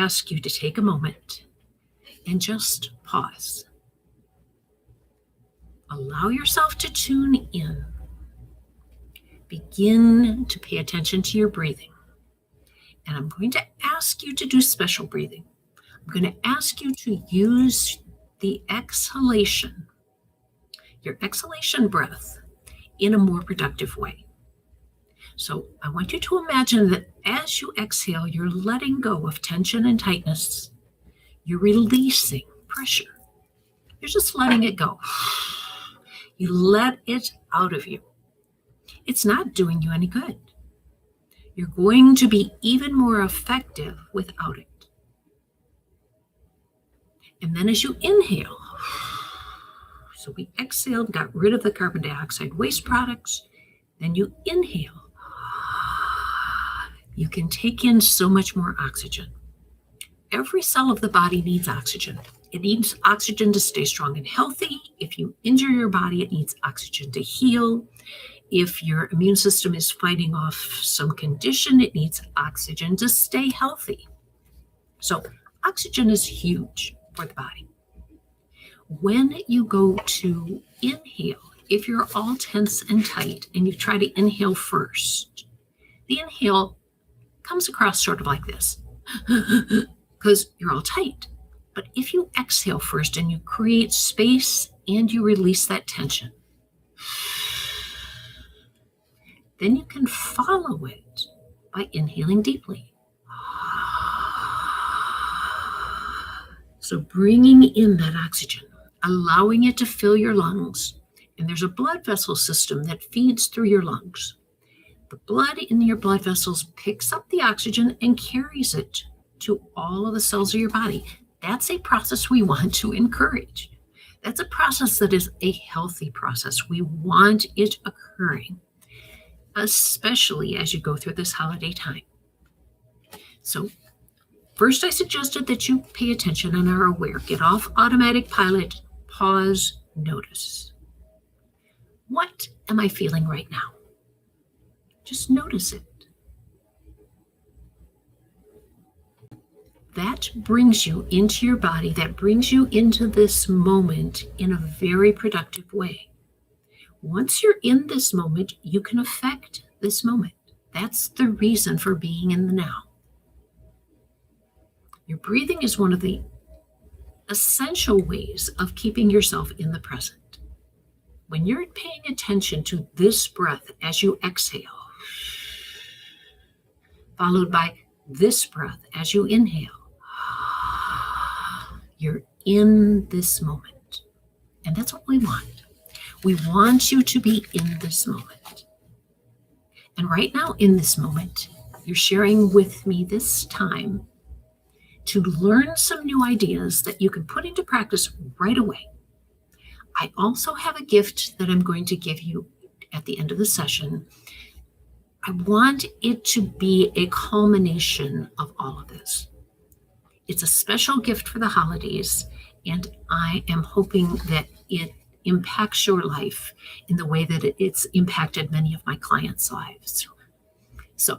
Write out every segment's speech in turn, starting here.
ask you to take a moment and just pause. Allow yourself to tune in. Begin to pay attention to your breathing. And I'm going to ask you to do special breathing. I'm going to ask you to use the exhalation, your exhalation breath, in a more productive way. So I want you to imagine that as you exhale, you're letting go of tension and tightness. You're releasing pressure. You're just letting it go. You let it out of you. It's not doing you any good. You're going to be even more effective without it. And then as you inhale, so we exhaled, got rid of the carbon dioxide waste products, then you inhale. You can take in so much more oxygen. Every cell of the body needs oxygen. It needs oxygen to stay strong and healthy. If you injure your body, it needs oxygen to heal. If your immune system is fighting off some condition, it needs oxygen to stay healthy. So oxygen is huge for the body. When you go to inhale, if you're all tense and tight and you try to inhale first, the inhale comes across sort of like this because you're all tight. But if you exhale first and you create space and you release that tension, then you can follow it by inhaling deeply. So bringing in that oxygen, allowing it to fill your lungs. And there's a blood vessel system that feeds through your lungs. The blood in your blood vessels picks up the oxygen and carries it to all of the cells of your body. That's a process we want to encourage. That's a process that is a healthy process. We want it occurring, especially as you go through this holiday time. So first, I suggested that you pay attention and are aware. Get off automatic pilot, pause, notice. What am I feeling right now? Just notice it. That brings you into your body, that brings you into this moment in a very productive way. Once you're in this moment, you can affect this moment. That's the reason for being in the now. Your breathing is one of the essential ways of keeping yourself in the present. When you're paying attention to this breath as you exhale, followed by this breath as you inhale, you're in this moment. And that's what we want. We want you to be in this moment. And right now in this moment, you're sharing with me this time to learn some new ideas that you can put into practice right away. I also have a gift that I'm going to give you at the end of the session. I want it to be a culmination of all of this. It's a special gift for the holidays, and I am hoping that it impacts your life in the way that it's impacted many of my clients' lives. So,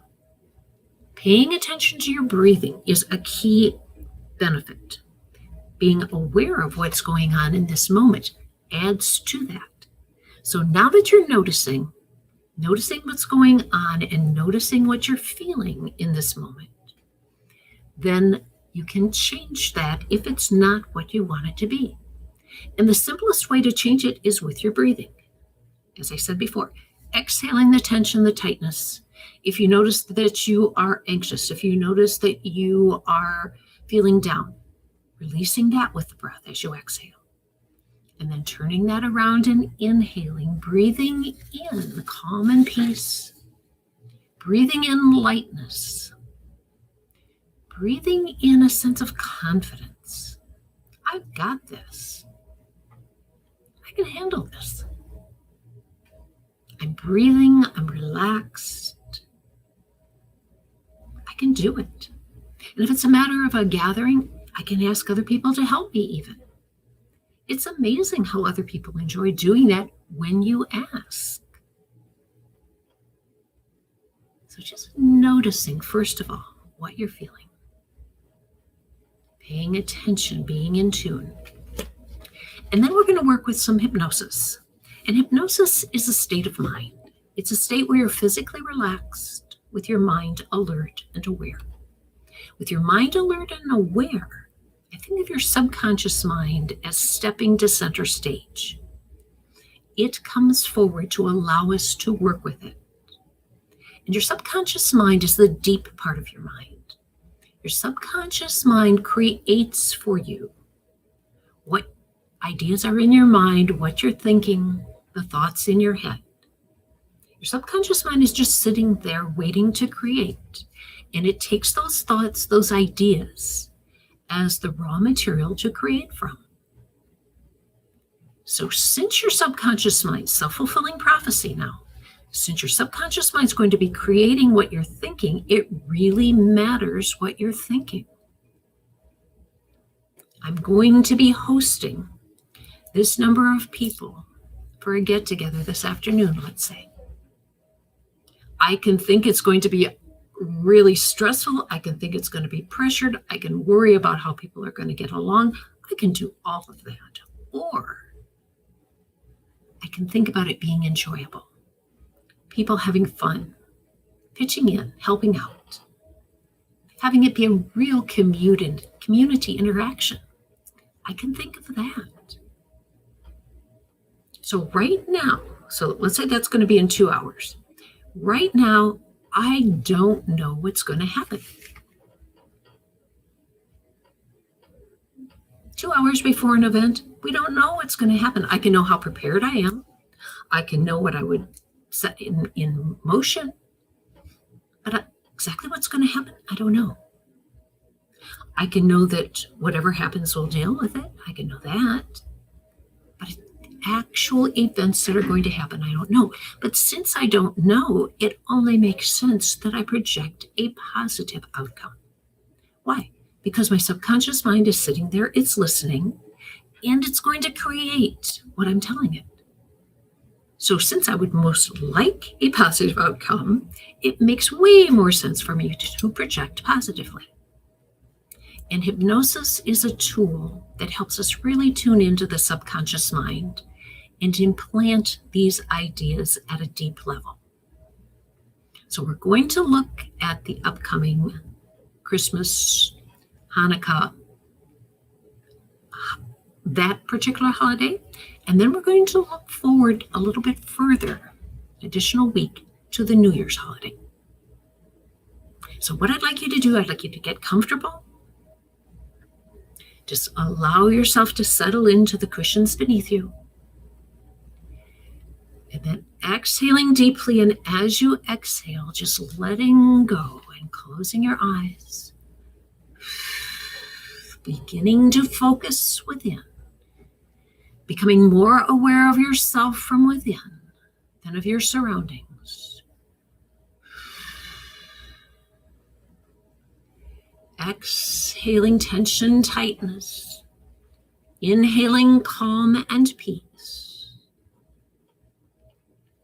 paying attention to your breathing is a key benefit. Being aware of what's going on in this moment adds to that. So now that you're noticing what's going on and noticing what you're feeling in this moment, then you can change that if it's not what you want it to be. And the simplest way to change it is with your breathing. As I said before, exhaling the tension, the tightness. If you notice that you are anxious, if you notice that you are feeling down, releasing that with the breath as you exhale. And then turning that around and inhaling, breathing in calm and peace, breathing in lightness, breathing in a sense of confidence. I've got this. I can handle this. I'm breathing, I'm relaxed. I can do it. And if it's a matter of a gathering, I can ask other people to help me even. It's amazing how other people enjoy doing that when you ask. So just noticing, first of all, what you're feeling. paying attention, being in tune. And then we're going to work with some hypnosis. And hypnosis is a state of mind. It's a state where you're physically relaxed with your mind alert and aware. With your mind alert and aware, I think of your subconscious mind as stepping to center stage. It comes forward to allow us to work with it. And your subconscious mind is the deep part of your mind. Your subconscious mind creates for you what ideas are in your mind, what you're thinking, the thoughts in your head. Your subconscious mind is just sitting there waiting to create. And it takes those thoughts, those ideas, as the raw material to create from. So since your subconscious mind, self-fulfilling prophecy now, since your subconscious mind is going to be creating what you're thinking, it really matters what you're thinking. I'm going to be hosting this number of people for a get-together this afternoon, let's say. I can think it's going to be really stressful. I can think it's going to be pressured. I can worry about how people are going to get along. I can do all of that. Or I can think about it being enjoyable. People having fun, pitching in, helping out, having it be a real community interaction. I can think of that. So right now, so let's say that's going to be in 2 hours. Right now, I don't know what's going to happen. 2 hours before an event, we don't know what's going to happen. I can know how prepared I am. I can know what I would set in motion. But exactly what's going to happen, I don't know. I can know that whatever happens, we'll deal with it. I can know that. But actual events that are going to happen, I don't know. But since I don't know, it only makes sense that I project a positive outcome. Why? Because my subconscious mind is sitting there, it's listening, and it's going to create what I'm telling it. So since I would most like a positive outcome, it makes way more sense for me to project positively. And hypnosis is a tool that helps us really tune into the subconscious mind and implant these ideas at a deep level. So we're going to look at the upcoming Christmas, Hanukkah, that particular holiday, and then we're going to look forward a little bit further, an additional week, to the New Year's holiday. So what I'd like you to do, I'd like you to get comfortable. Just allow yourself to settle into the cushions beneath you. And then exhaling deeply, and as you exhale, just letting go and closing your eyes. Beginning to focus within. Becoming more aware of yourself from within than of your surroundings. Exhaling tension, tightness. Inhaling calm and peace.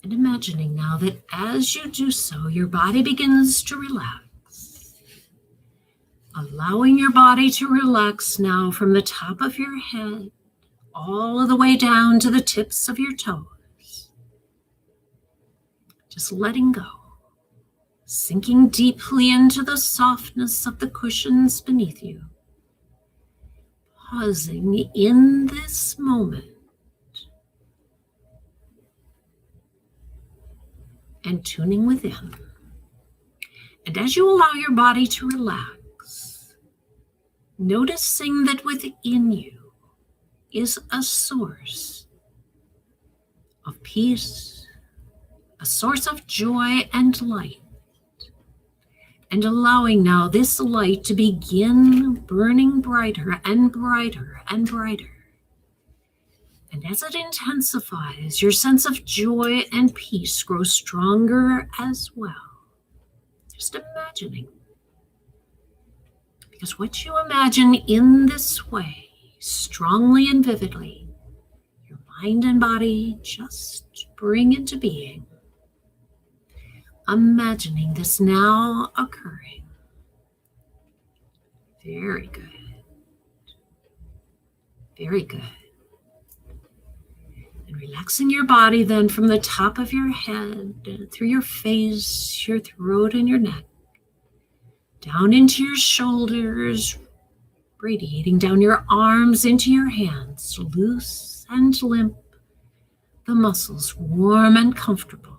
And imagining now that as you do so, your body begins to relax. Allowing your body to relax now from the top of your head all the way down to the tips of your toes. Just letting go. Sinking deeply into the softness of the cushions beneath you. Pausing in this moment. And tuning within. And as you allow your body to relax, noticing that within you is a source of peace, a source of joy and light, and allowing now this light to begin burning brighter and brighter and brighter. And as it intensifies, your sense of joy and peace grows stronger as well. Just imagining. Because what you imagine in this way, strongly and vividly, your mind and body just bring into being. Imagining this now occurring. Very good. Very good. And relaxing your body then from the top of your head, through your face, your throat, and your neck, down into your shoulders, radiating down your arms into your hands, loose and limp, the muscles warm and comfortable.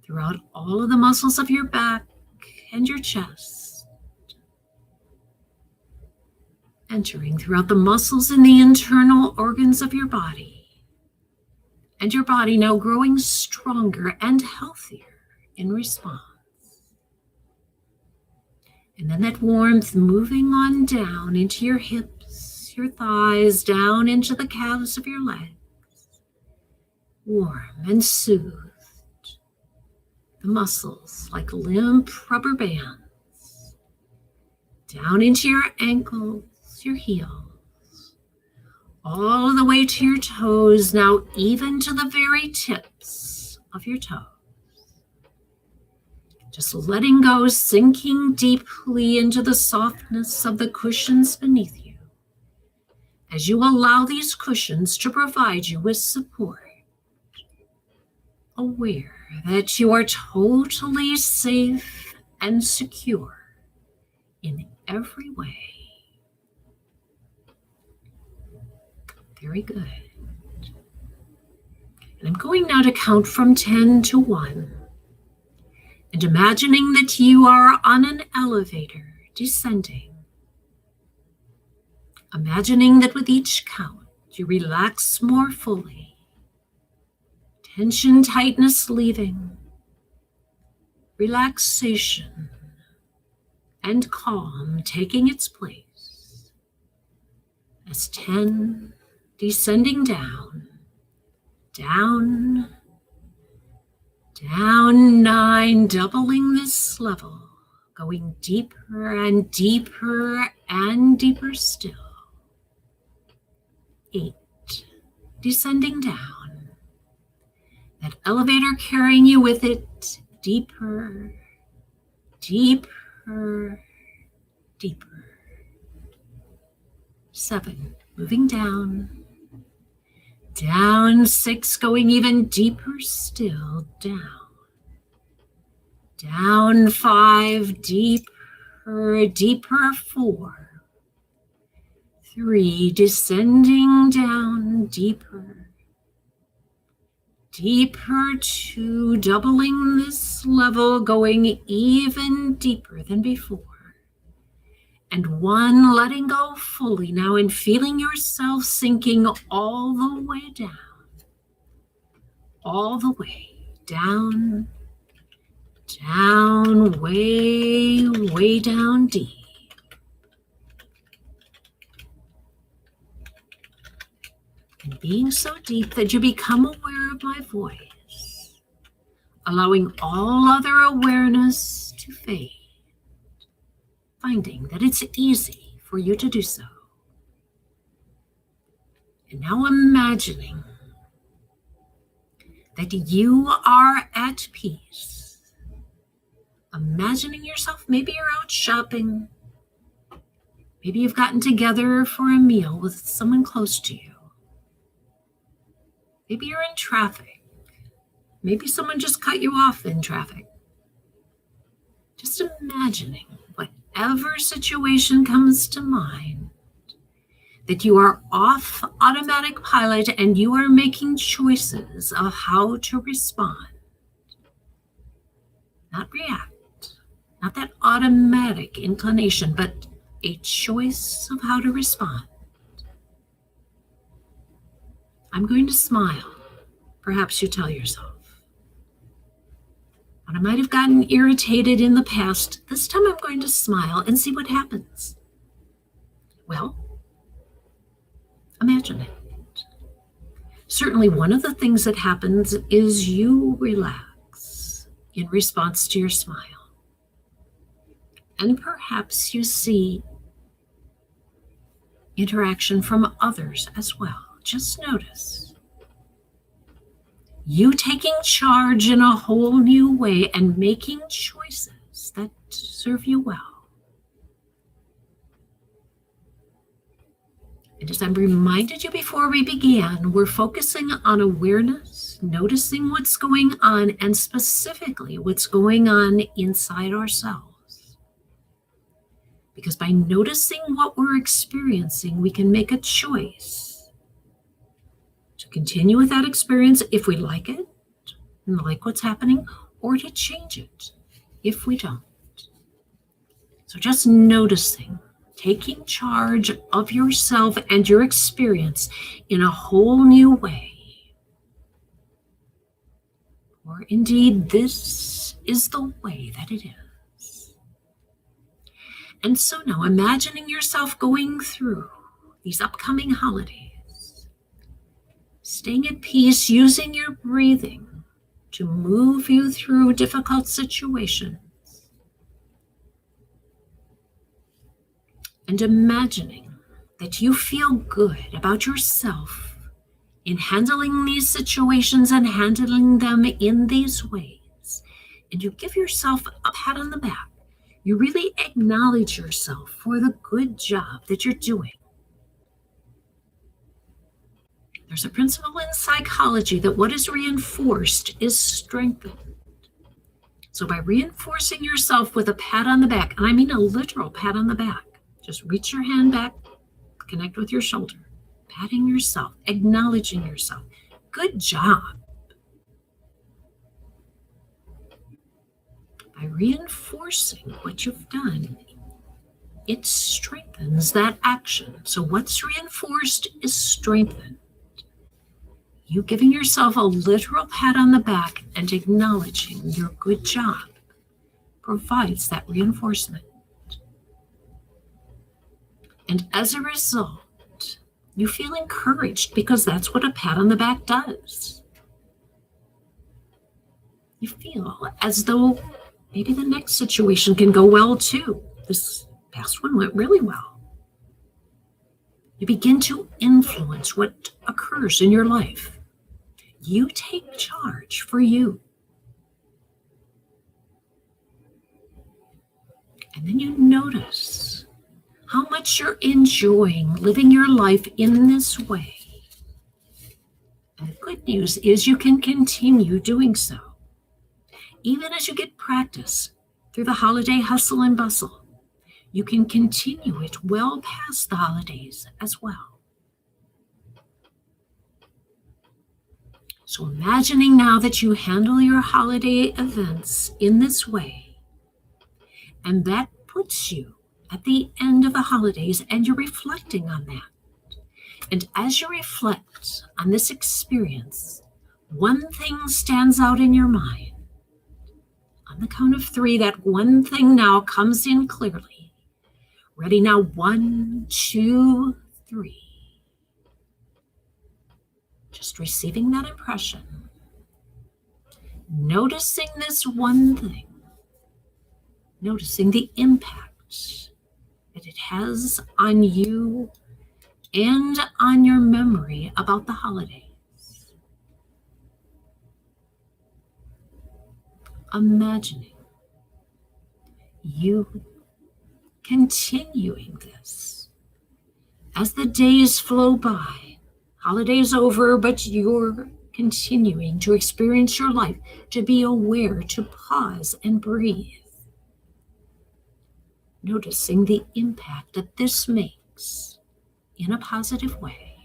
Throughout all of the muscles of your back and your chest, entering throughout the muscles in the internal organs of your body, and your body now growing stronger and healthier in response. And then that warmth moving on down into your hips, your thighs, down into the calves of your legs, warm and soothed. The muscles like limp rubber bands, down into your ankles, your heels, all the way to your toes, now even to the very tips of your toes. Just letting go, sinking deeply into the softness of the cushions beneath you, as you allow these cushions to provide you with support, aware that you are totally safe and secure in every way. Very good. And I'm going now to count from 10 to 1. And imagining that you are on an elevator descending. Imagining that with each count you relax more fully. Tension, tightness leaving. Relaxation and calm taking its place. As 10 descending down, down, down, 9 doubling this level, going deeper and deeper and deeper still. 8 descending down. That elevator carrying you with it deeper, deeper, deeper. 7 moving down, down. 6 going even deeper still, down, down. 5 deeper, deeper. 4, 3 descending down, deeper, deeper. 2 doubling this level, going even deeper than before. And 1 letting go fully now and feeling yourself sinking all the way down. All the way down, down, way, way down deep. And being so deep that you become aware of my voice, allowing all other awareness to fade, finding that it's easy for you to do so. And now imagining that you are at peace. Imagining yourself, maybe you're out shopping, maybe you've gotten together for a meal with someone close to you. Maybe you're in traffic. Maybe someone just cut you off in traffic. Just imagining whatever situation comes to mind, that you are off automatic pilot and you are making choices of how to respond. Not react, not that automatic inclination, but a choice of how to respond. I'm going to smile, perhaps you tell yourself. When I might have gotten irritated in the past, this time I'm going to smile and see what happens. Well, imagine it. Certainly one of the things that happens is you relax in response to your smile. And perhaps you see interaction from others as well. Just notice you taking charge in a whole new way and making choices that serve you well. And as I reminded you before we began, we're focusing on awareness, noticing what's going on, and specifically what's going on inside ourselves. Because by noticing what we're experiencing, we can make a choice to continue with that experience if we like it, and like what's happening, or to change it if we don't. So just noticing, taking charge of yourself and your experience in a whole new way. Or indeed, this is the way that it is. And so now imagining yourself going through these upcoming holidays, staying at peace, using your breathing to move you through difficult situations, and imagining that you feel good about yourself in handling these situations and handling them in these ways. And you give yourself a pat on the back. You really acknowledge yourself for the good job that you're doing. There's a principle in psychology that what is reinforced is strengthened. So by reinforcing yourself with a pat on the back, and I mean a literal pat on the back, just reach your hand back, connect with your shoulder, patting yourself, acknowledging yourself. Good job. By reinforcing what you've done, it strengthens that action. So what's reinforced is strengthened. You giving yourself a literal pat on the back and acknowledging your good job provides that reinforcement. And as a result, you feel encouraged because that's what a pat on the back does. You feel as though maybe the next situation can go well too. This past one went really well. You begin to influence what occurs in your life. You take charge for you. And then you notice how much you're enjoying living your life in this way. And the good news is you can continue doing so. Even as you get practice through the holiday hustle and bustle, you can continue it well past the holidays as well. So imagining now that you handle your holiday events in this way, and that puts you at the end of the holidays, and you're reflecting on that. And as you reflect on this experience, one thing stands out in your mind. On the count of 3, that one thing now comes in clearly. Ready now, 1, 2, 3. Just receiving that impression. Noticing this one thing. Noticing the impact that it has on you and on your memory about the holidays. Imagining you continuing this as the days flow by. Holidays over, but you're continuing to experience your life, to be aware, to pause and breathe. Noticing the impact that this makes in a positive way.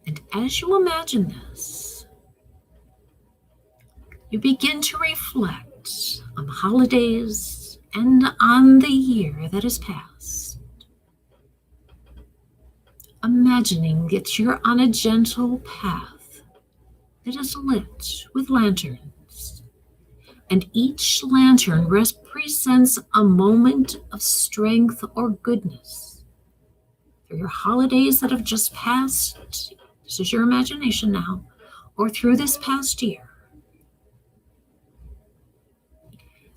And as you imagine this, you begin to reflect on the holidays and on the year that has passed. Imagining that you're on a gentle path that is lit with lanterns. And each lantern represents a moment of strength or goodness. Through your holidays that have just passed, this is your imagination now, or through this past year.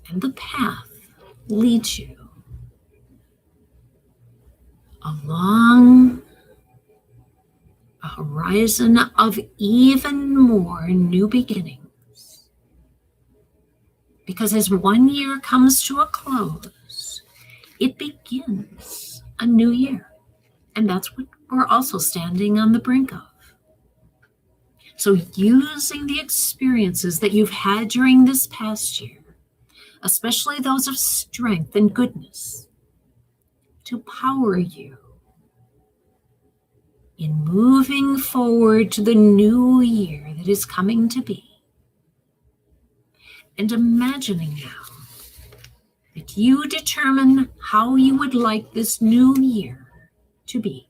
And the path leads you along a horizon of even more new beginnings. Because as one year comes to a close, it begins a new year. And that's what we're also standing on the brink of. So using the experiences that you've had during this past year, especially those of strength and goodness, to power you in moving forward to the new year that is coming to be. And imagining now that you determine how you would like this new year to be.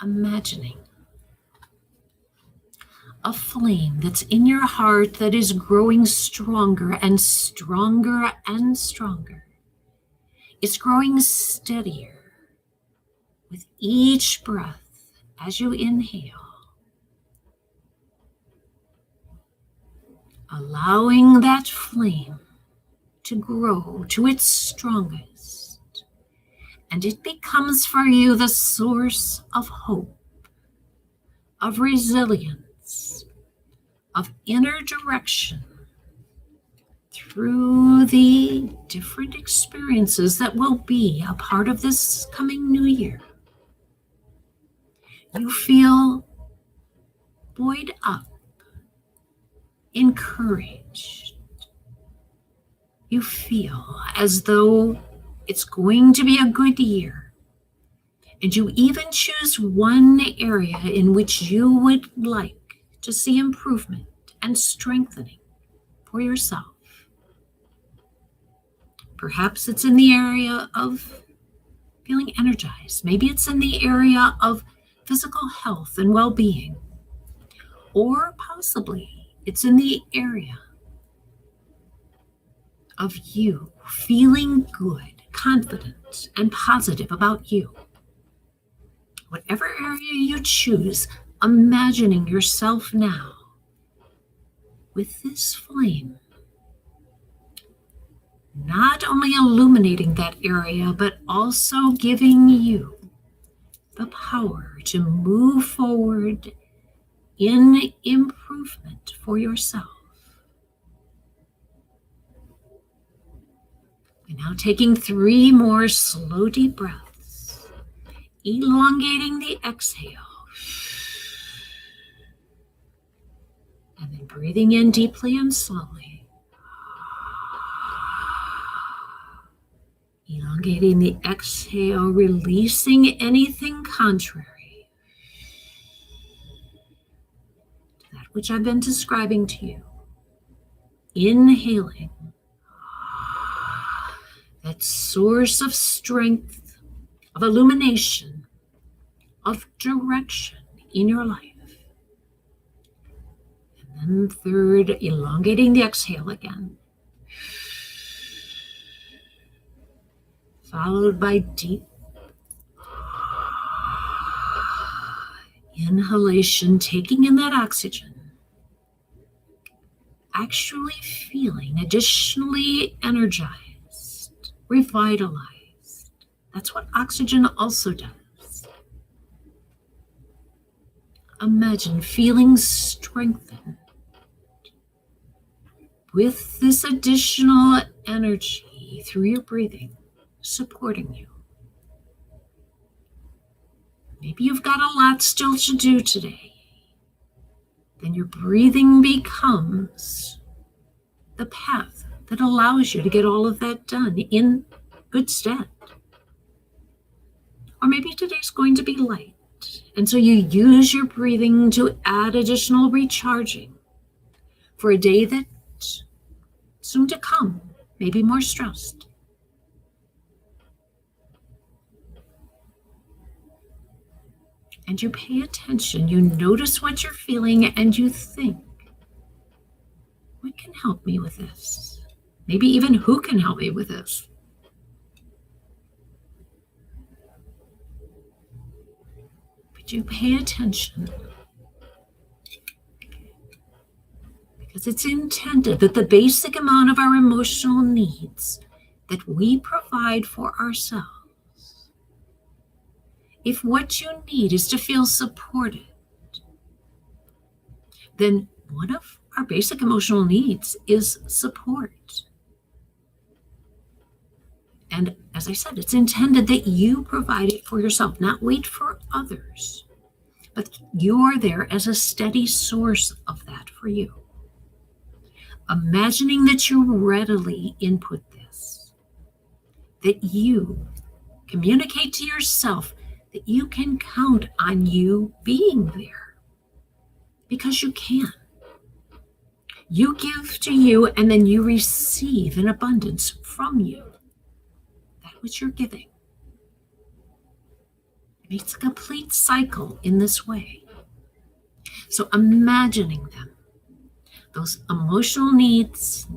Imagining a flame that's in your heart that is growing stronger and stronger and stronger. It's growing steadier with each breath as you inhale, allowing that flame to grow to its strongest, and it becomes for you the source of hope, of resilience, of inner direction through the different experiences that will be a part of this coming new year. You feel buoyed up, encouraged. You feel as though it's going to be a good year. And you even choose one area in which you would like to see improvement and strengthening for yourself. Perhaps it's in the area of feeling energized. Maybe it's in the area of physical health and well-being. Or possibly it's in the area of you feeling good, confident, and positive about you. Whatever area you choose, imagining yourself now with this flame, not only illuminating that area, but also giving you the power to move forward in improvement for yourself. And now taking 3 more slow, deep breaths, elongating the exhale, and then breathing in deeply and slowly. Elongating the exhale, releasing anything contrary to that which I've been describing to you. Inhaling that source of strength, of illumination, of direction in your life. And then 3rd, elongating the exhale again. Followed by deep inhalation, taking in that oxygen, actually feeling additionally energized, revitalized. That's what oxygen also does. Imagine feeling strengthened with this additional energy through your breathing, supporting you. Maybe you've got a lot still to do today. Then your breathing becomes the path that allows you to get all of that done in good stead. Or maybe today's going to be light, and so you use your breathing to add additional recharging for a day that's soon to come, maybe more stressed. And you pay attention, you notice what you're feeling, and you think, what can help me with this? Maybe even who can help me with this? But you pay attention because it's intended that the basic amount of our emotional needs that we provide for ourselves, if what you need is to feel supported, then one of our basic emotional needs is support. And as I said, it's intended that you provide it for yourself, not wait for others. But you are there as a steady source of that for you. Imagining that you readily input this, that you communicate to yourself that you can count on you being there, because you can. You give to you, and then you receive in abundance from you that which you're giving. It makes a complete cycle in this way. So imagining them, those emotional needs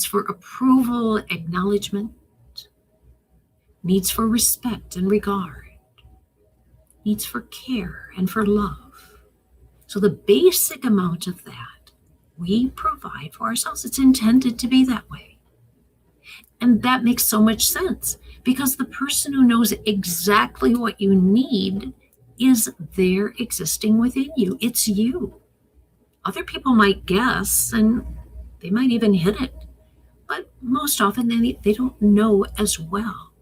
for approval, acknowledgement, needs for respect and regard, needs for care and for love. So the basic amount of that we provide for ourselves. It's intended to be that way. And that makes so much sense, because the person who knows exactly what you need is there existing within you. It's you. Other people might guess, and they might even hit it, but most often they don't know as well.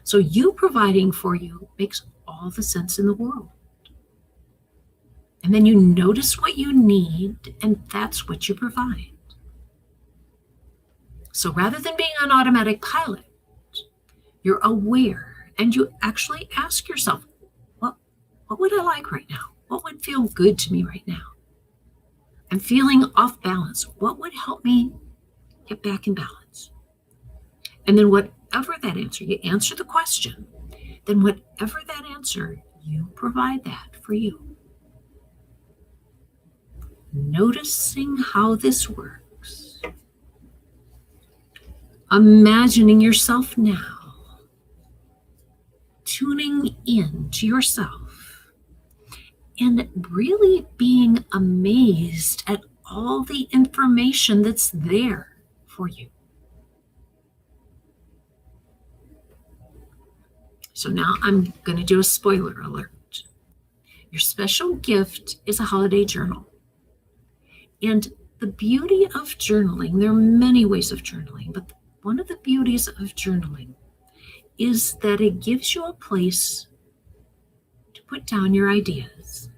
So you providing for you makes all the sense in the world. And then you notice what you need, and that's what you provide. So rather than being on automatic pilot, you're aware, and you actually ask yourself, what would I like right now? What would feel good to me right now? I'm feeling off balance. What would help me get back in balance? And then whatever that answer, you answer the question, then whatever that answer, you provide that for you. Noticing how this works. Imagining yourself now, tuning in to yourself, and really being amazed at all the information that's there for you. So now I'm going to do a spoiler alert. Your special gift is a holiday journal. And the beauty of journaling, there are many ways of journaling, but one of the beauties of journaling is that it gives you a place to put down your ideas.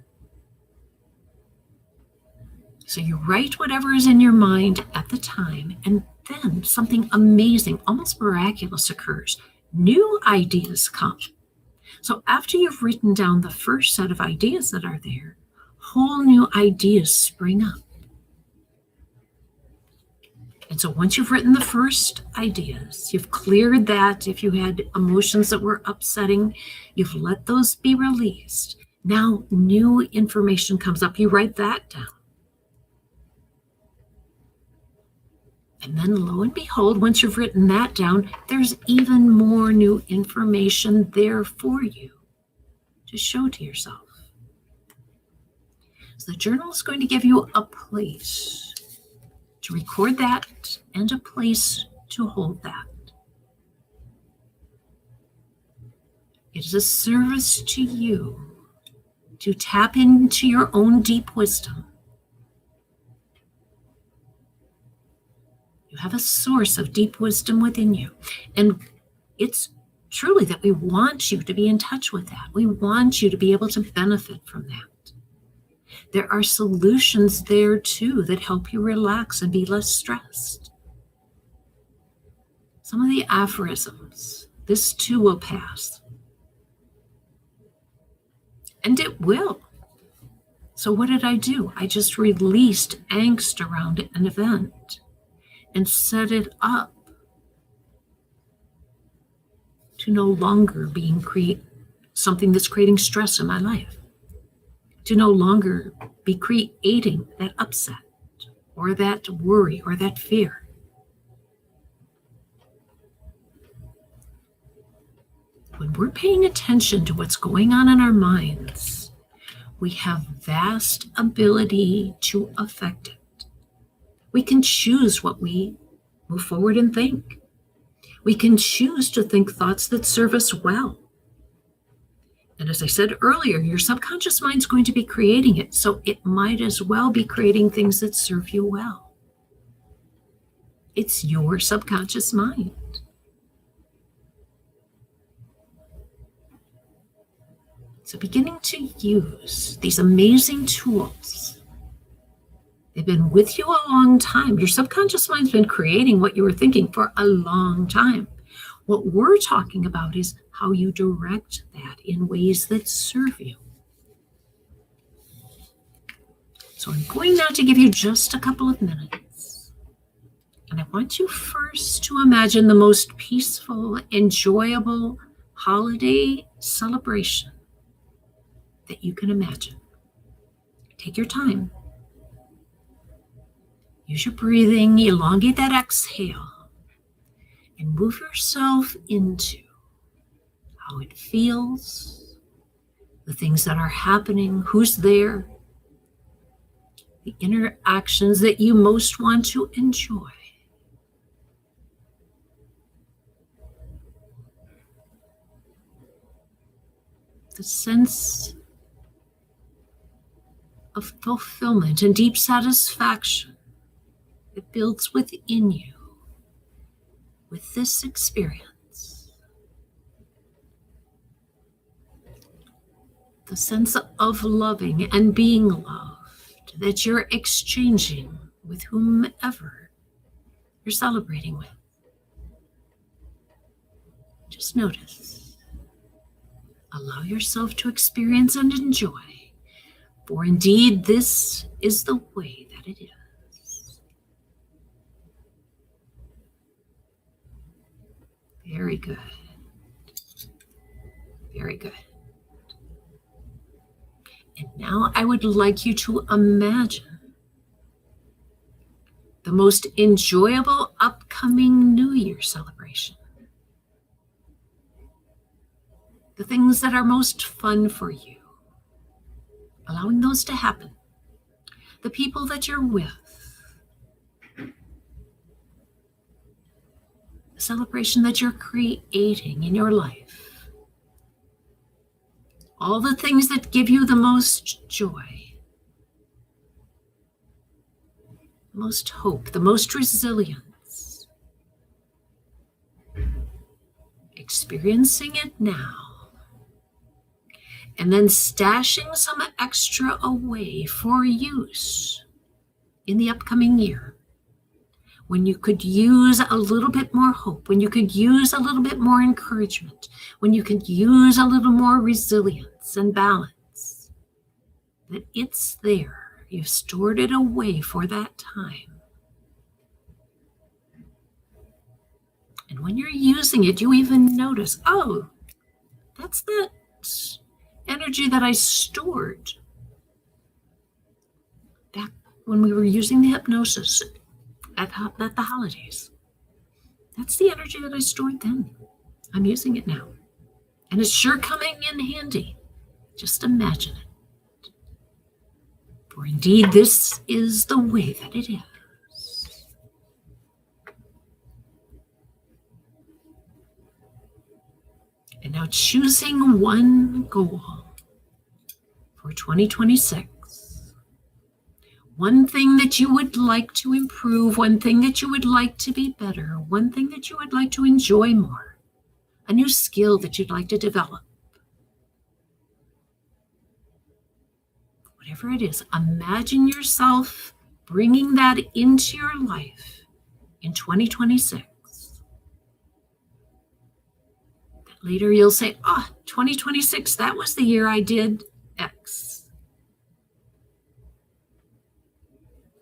So you write whatever is in your mind at the time, and then something amazing, almost miraculous occurs. New ideas come. So after you've written down the first set of ideas that are there, whole new ideas spring up. And so once you've written the first ideas, you've cleared that. If you had emotions that were upsetting, you've let those be released. Now new information comes up. You write that down. And then lo and behold, once you've written that down, there's even more new information there for you to show to yourself. So the journal is going to give you a place to record that and a place to hold that. It is a service to you to tap into your own deep wisdom. You have a source of deep wisdom within you. And it's truly that we want you to be in touch with that. We want you to be able to benefit from that. There are solutions there too that help you relax and be less stressed. Some of the aphorisms, this too will pass. And it will. So what did I do? I just released angst around an event and set it up to no longer create something that's creating stress in my life, to no longer be creating that upset or that worry or that fear. When we're paying attention to what's going on in our minds, we have vast ability to affect it. We can choose what we move forward and think. We can choose to think thoughts that serve us well. And as I said earlier, your subconscious mind's going to be creating it, so it might as well be creating things that serve you well. It's your subconscious mind. So beginning to use these amazing tools. They've been with you a long time. Your subconscious mind's been creating what you were thinking for a long time. What we're talking about is how you direct that in ways that serve you. So I'm going now to give you just a couple of minutes. And I want you first to imagine the most peaceful, enjoyable holiday celebration that you can imagine. Take your time. Use your breathing, elongate that exhale, and move yourself into how it feels, the things that are happening, who's there, the interactions that you most want to enjoy. The sense of fulfillment and deep satisfaction that builds within you with this experience. The sense of loving and being loved that you're exchanging with whomever you're celebrating with. Just notice. Allow yourself to experience and enjoy, for indeed this is the way that it is. Very good. Very good. And now I would like you to imagine the most enjoyable upcoming New Year celebration. The things that are most fun for you. Allowing those to happen. The people that you're with. The celebration that you're creating in your life. All the things that give you the most joy, the most hope, the most resilience. Experiencing it now. And then stashing some extra away for use in the upcoming year. When you could use a little bit more hope, when you could use a little bit more encouragement, when you could use a little more resilience and balance, that it's there. You've stored it away for that time. And when you're using it, you even notice, oh, that's that energy that I stored back when we were using the hypnosis at the holidays. That's the energy that I stored then. I'm using it now. And it's sure coming in handy. Just imagine it. For indeed, this is the way that it is. And now choosing one goal for 2026. One thing that you would like to improve, one thing that you would like to be better, one thing that you would like to enjoy more, a new skill that you'd like to develop. Whatever it is, imagine yourself bringing that into your life in 2026. That later you'll say, 2026, that was the year I did X.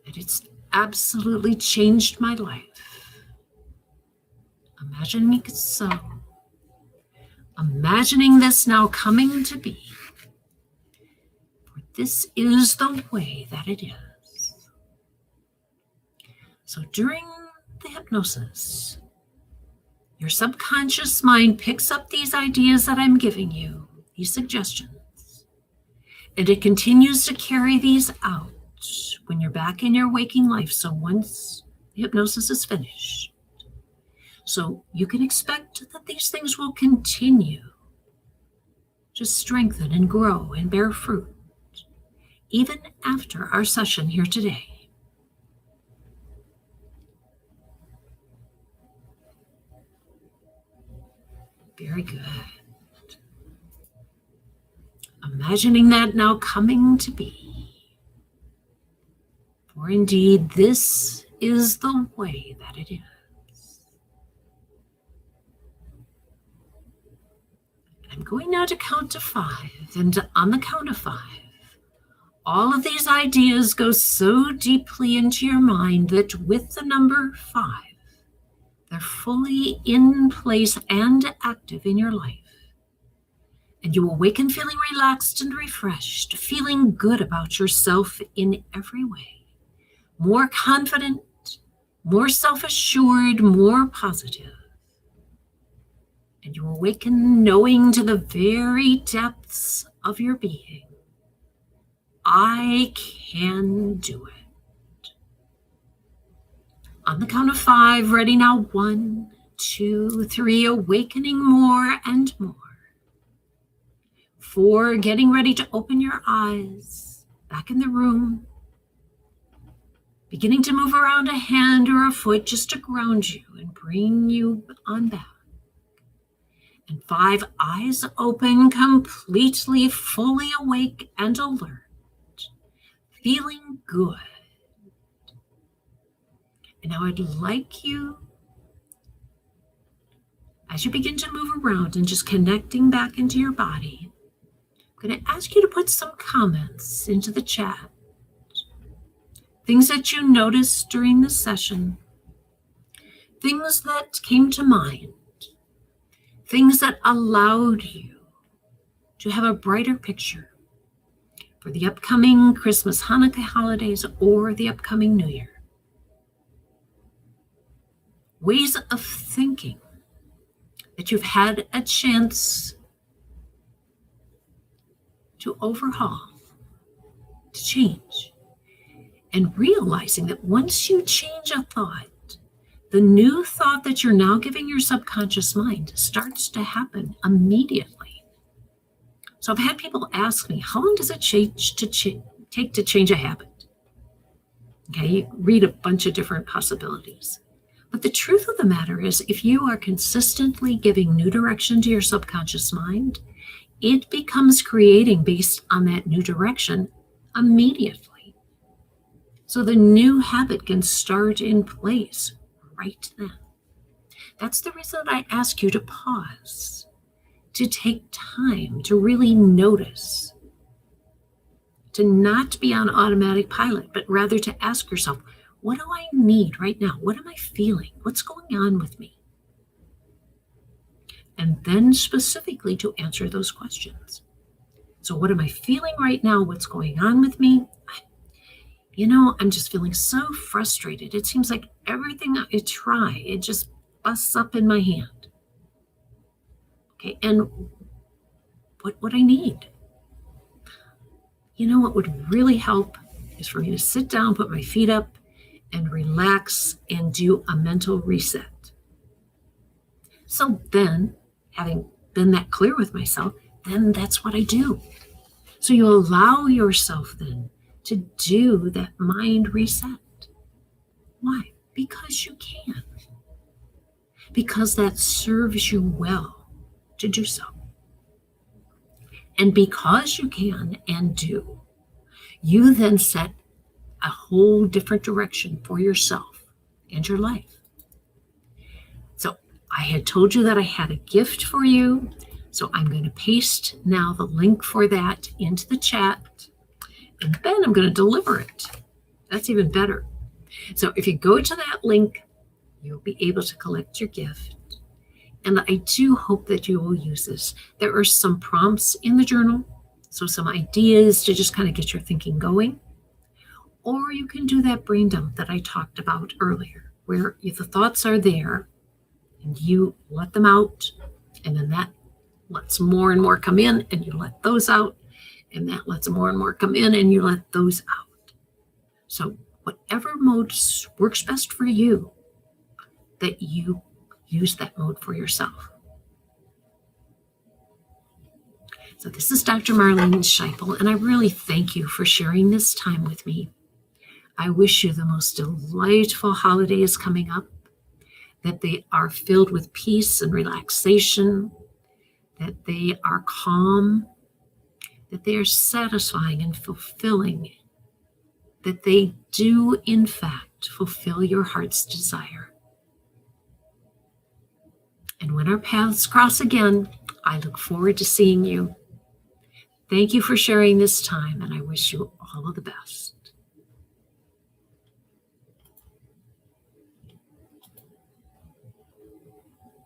And it's absolutely changed my life. Imagining it so. Imagining this now coming to be. For this is the way that it is. So during the hypnosis, your subconscious mind picks up these ideas that I'm giving you, these suggestions, and it continues to carry these out when you're back in your waking life. So once the hypnosis is finished, so you can expect that these things will continue to strengthen and grow and bear fruit, even after our session here today. Very good. imagining that now coming to be. For indeed, this is the way that it is. I'm going now to count to 5, and on the count of 5, all of these ideas go so deeply into your mind that with the number 5, they're fully in place and active in your life. And you awaken feeling relaxed and refreshed, feeling good about yourself in every way. More confident, more self-assured, more positive. And you awaken knowing to the very depths of your being, I can do it. On the count of 5, ready now, 1, 2, 3, awakening more and more. 4, getting ready to open your eyes, back in the room. Beginning to move around a hand or a foot just to ground you and bring you on back. And 5, eyes open, completely, fully awake and alert, feeling good. And now I'd like you, as you begin to move around and just connecting back into your body, I'm going to ask you to put some comments into the chat. Things that you noticed during the session. Things that came to mind. Things that allowed you to have a brighter picture for the upcoming Christmas, Hanukkah holidays, or the upcoming New Year. Ways of thinking that you've had a chance to overhaul, to change, and realizing that once you change a thought, the new thought that you're now giving your subconscious mind starts to happen immediately. So I've had people ask me, how long does it take to change a habit? Okay, you read a bunch of different possibilities. But the truth of the matter is, if you are consistently giving new direction to your subconscious mind, it becomes creating based on that new direction immediately. So the new habit can start in place right then. That's the reason that I ask you to pause, to take time to really notice, to not be on automatic pilot, but rather to ask yourself, what do I need right now? What am I feeling? What's going on with me? And then specifically to answer those questions. So what am I feeling right now? What's going on with me? I'm just feeling so frustrated. It seems like everything I try, it just busts up in my hand. Okay, and what I need? What would really help is for me to sit down, put my feet up, and relax and do a mental reset. So then, having been that clear with myself, then that's what I do. So you allow yourself then to do that mind reset. Why? Because you can. Because that serves you well to do so. And because you can and do, you then set a whole different direction for yourself and your life. So I had told you that I had a gift for you. So I'm going to paste now the link for that into the chat. And then I'm going to deliver it. That's even better. So if you go to that link, you'll be able to collect your gift. And I do hope that you will use this. There are some prompts in the journal, so some ideas to just kind of get your thinking going. Or you can do that brain dump that I talked about earlier, where if the thoughts are there and you let them out, and then that lets more and more come in, and you let those out, and that lets more and more come in, and you let those out. So whatever mode works best for you, that you use that mode for yourself. So this is Dr. Marlene Scheipel, and I really thank you for sharing this time with me. I wish you the most delightful holidays coming up, that they are filled with peace and relaxation, that they are calm, that they are satisfying and fulfilling, that they do, in fact, fulfill your heart's desire. And when our paths cross again, I look forward to seeing you. Thank you for sharing this time, and I wish you all of the best.